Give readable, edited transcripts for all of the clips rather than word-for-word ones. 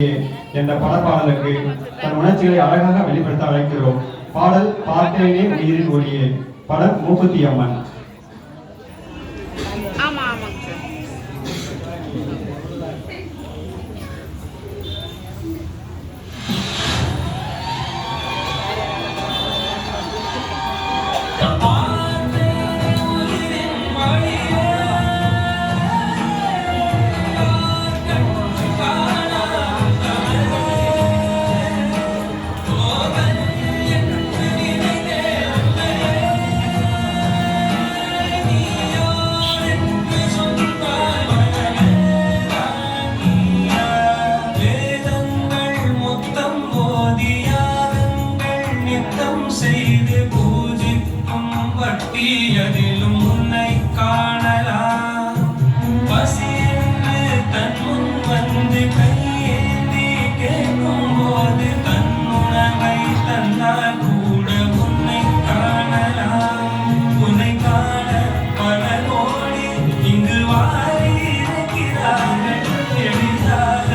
என்ற படப்பாடலுக்கு தன் உணர்ச்சிகளை அழகாக வெளிப்படுத்த அழைக்கிறோம். பாடல் பார்த்தேனே உயிரின் ஒளியே. படம் மூக்குத்தி அம்மன். செய்து பூஜிக்கும் பட்டியலிலும் உன்னை காணலாம். பசி என்று தன் முன் வந்து கையேந்தி கேட்கும் போது தன் உணவை தன்னால் கூட உன்னை காணலாம். உன்னை காண பல கோடி இங்கு வாரி இருக்கிறார்கள். எளிதாக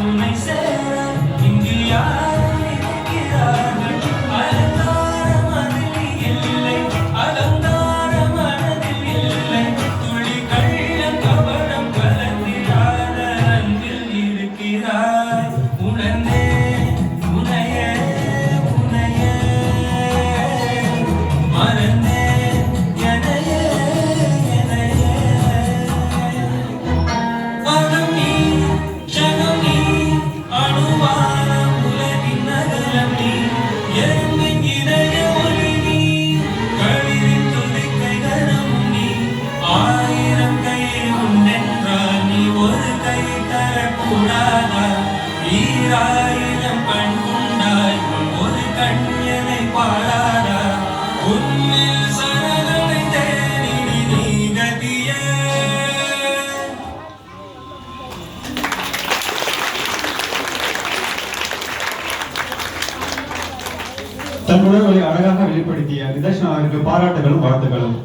உன்னை சேர இங்கு யார் ஈராயிரம் கண் கொண்டாய் ஒரு கண்யனை பாடாதா. உன்னில் சரணனை தேடி நீ கதியே. தன் உணர்வுகளை அழகாக வெளிப்படுத்திய நிதர்ஷனாவிற்கு பாராட்டுகளும் வாழ்த்துக்களும்.